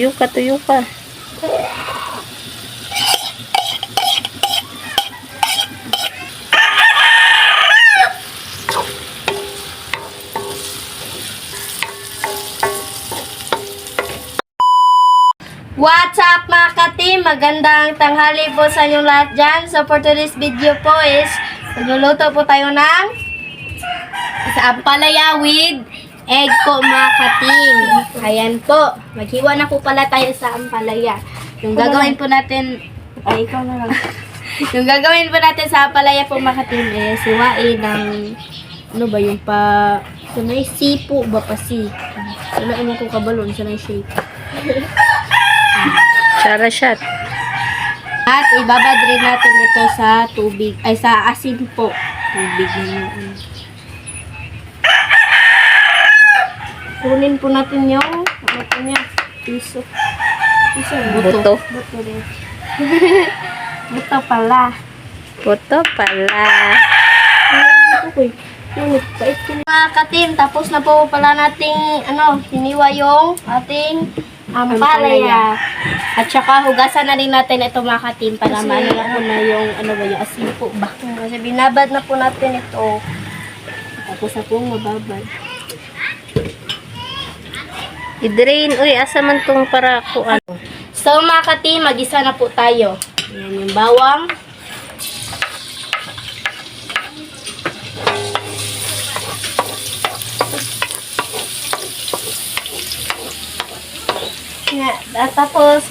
Tuyo ka, tuyo ka. What's up mga ka-team? Magandang tanghali po sa inyong lahat dyan. So for today's video po is magluluto po tayo ng sa ampalaya with egg po mga ka-team. Ayan po. Maghiwa na po pala tayo sa ampalaya. Yung gagawin po natin, ay ikaw na lang. Yung gagawin po natin sa ampalaya po mga ka-team is hiwain ng ano ba yung pa sanay sipo ba pa si? Sanay mo kong kabalon, sanay shape. Chara shot. At ibabad rin natin ito sa tubig, ay sa asin po. Tubig na. Kunin po natin yung, ano po niya, piso. Piso, buto. Buto. Buto rin. Buto pala. Buto pala. Mga ka-team, tapos na po pala nating, hiniwa yung ating ampalaya. At saka hugasan na rin natin ito mga ka-team para maano na po na yung yung asin po ba. Kasi binabad na po natin ito. Tapos na po mababad. I-drain. Uy, asa man tong para ko ano. So mga ka-team, mag-isa na po tayo. Ayan yung bawang. At tapos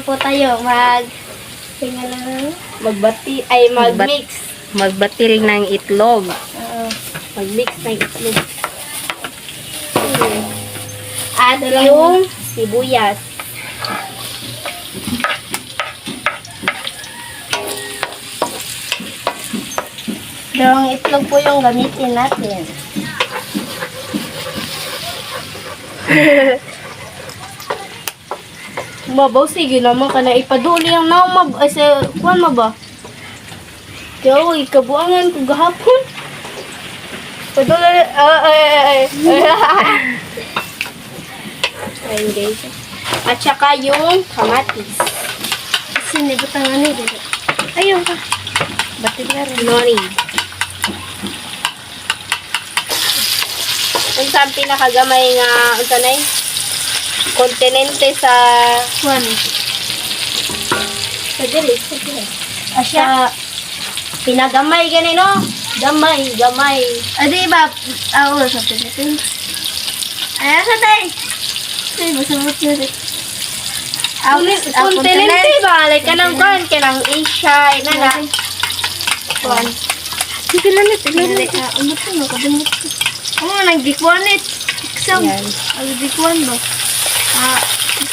po tayo, mag-mix. Magbatil ng itlog. Mag-mix ng itlog. At yung sibuyas. Dalawang itlog po yung gamitin natin. Mabaw, sige naman ka na ipaduli ang naumab. Ay, sa kuwan mo ba? Kaya, ikabuangan ko gahapon. Paduli, ayun guys. At saka yung kamatis. Kasi nibutang dito. Ayun ka. Batil na rin. Nori. Kung saan pinakagamay nga, unsanay? Kontinente sa kuwan. Sa dili. Asya. Pinagamay ganin, no? Gamay. Adi ba? Oo, sa Philippines. Ay, sa tayo. Ay, masamot yun. Kontinente ba? Like, kanang kuwan, kanang Asia, inana. Kuwan. Sige lang ito. Umot ko, nakabunot ko. Nag-dikwan it. Exam. Nag-dikwan ba?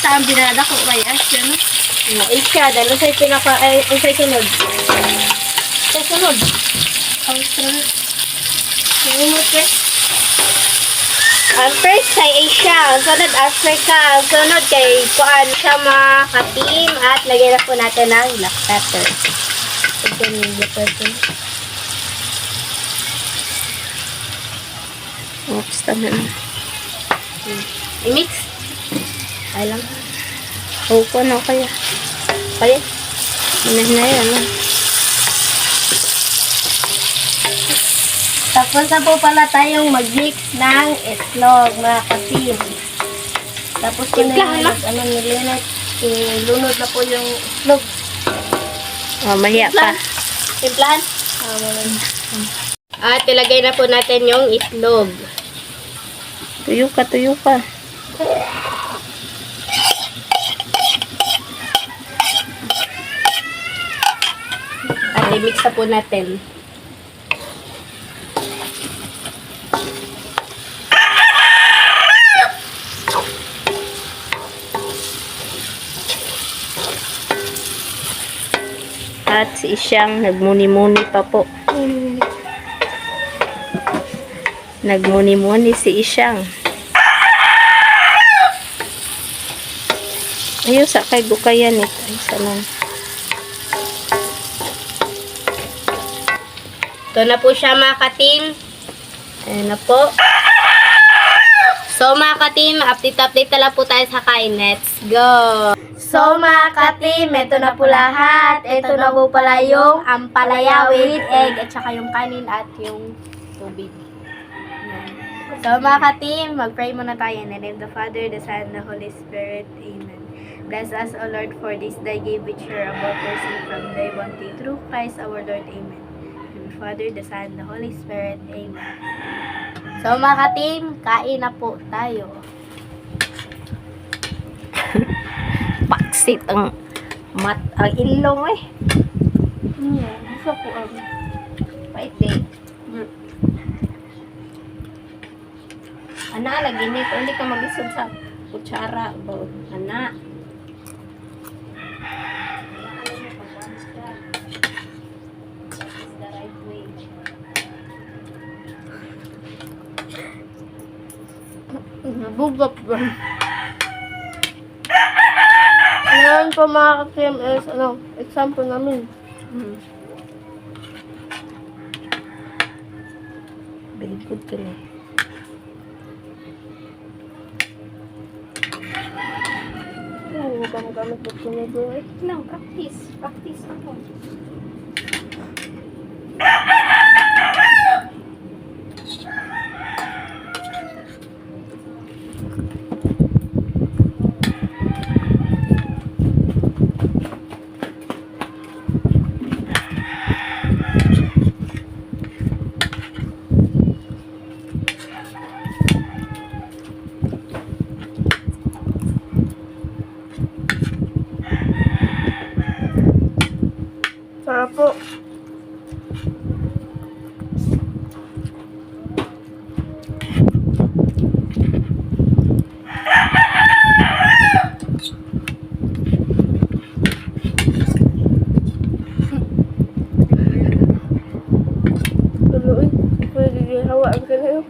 Saan binada ko kay Asya, no? Asia, dahil sa'y pinaka, ang sa'y sunod. Sa sunod. Australia. Naumot ka? Ang first kay Asia, ang sunod Africa, ang sunod kay Kuan siya mga ka-team, at lagyan na po natin ng black pepper. Ito yung black pepper. Oops, tama na. I-mix. Ay lang. O, ko na kaya. Kaya. Na yan. Tapos na po pala tayong mag-mix ng itlog, mga ka-team. Tapos ko na yung nilinit. Ilunod na po yung itlog. O, mahiya pa. Timplahan. At ilagay na po natin yung itlog. Tuyo ka, tuyo ka. At i-mix na po natin. At si Isyang nagmuni-muni pa po. Nagmuni-muni si Isyang. Ayaw sa kay gukayan ito. Ay, salang. Ito na po siya mga ka-team. Ayan na po. So mga ka-team, update na lang po tayo sa kain. Let's go! So mga ka-team, ito na po lahat. Ito na po pala yung ampalaya with egg at saka yung kanin at yung tubig. Yan. So mga ka-team, mag-pray muna tayo. In the name of the Father, the Son, and the Holy Spirit. Amen. Bless us, O Lord, for this thy gift which we are about to receive from thy bounty through Christ our Lord. Amen. In the Father, the Son, and the Holy Spirit. Amen. So mga ka-team, kain na po tayo. Paksit ang ilong eh. Gusto po ang Wait eh. Ana, lagi nito. Hindi ka mag-isod sa kutsara. Ana. bugap ba? Ngayon po mga ka-team is example namin. Very good ka na. Ano ba ang gamit ko nito eh? No, practice. Practice ako. Sarap po. Tuloy. Pwede hawaan ka na yun.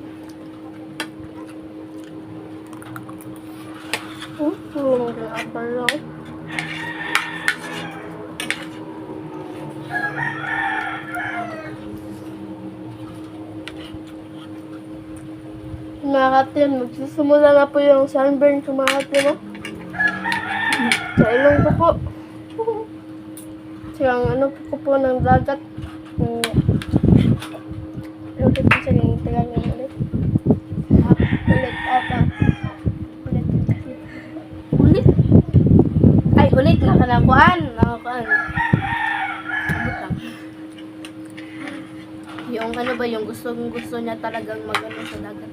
Tulong ka apal lang. Mga ka-team, magsisimula na po yung sunburn sa mga ka-team, oh. Sa ilong ko po. Siyang ko po ng dagat. Ulit po sa ganyan tagal ulit. Ulit ata. Ulit? Ay, ulit na kanakuan. Nakakuan. Abot lang. Yung yung gusto niya talagang magano sa dagat.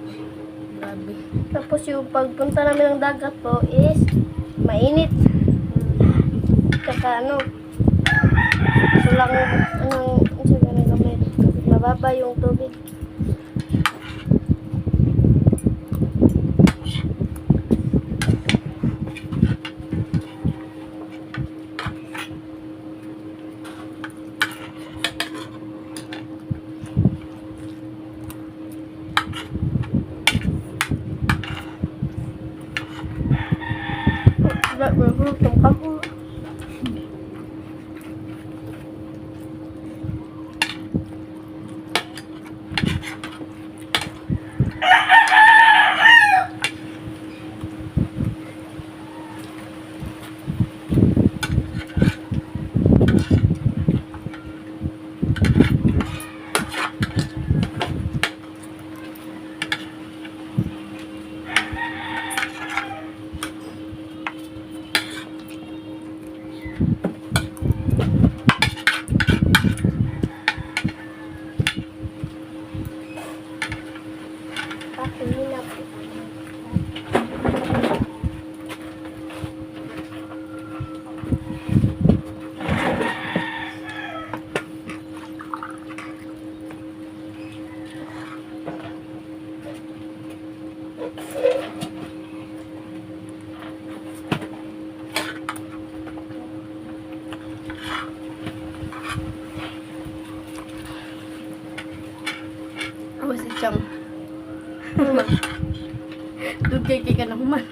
Grabe. Tapos yung pagpunta namin ng dagat po is mainit. Tsaka sulang gamit. Mababa yung tubig. Tidak berhutang kamu. Awas si Chang. Dugay ka na human.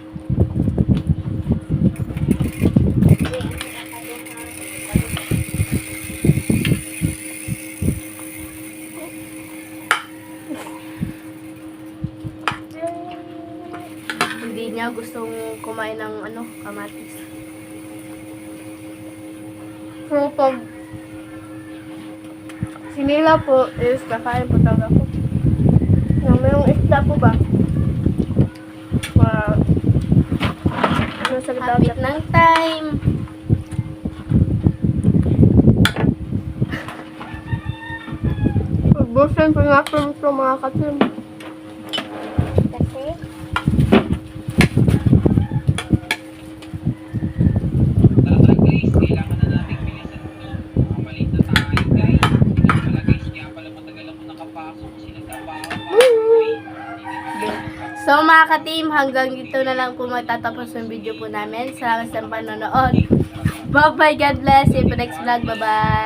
So, pag sinila po is kakain po talaga ko. Na mayroong isda po ba? Nasa dagat ng time. Ubusin po natin ito mga katim. Kasi? Tara guys, kailangan na natin bilisan ito. Mamalit na tayo guys. Hindi pala guys, kaya pala matagal ako nakapasok kasi nagtrabaho pa ako eh. So mga ka-team, hanggang dito na lang po matatapos yung video po namin. Salamat sa panonood. Bye-bye, God bless. See you for next vlog. Bye-bye.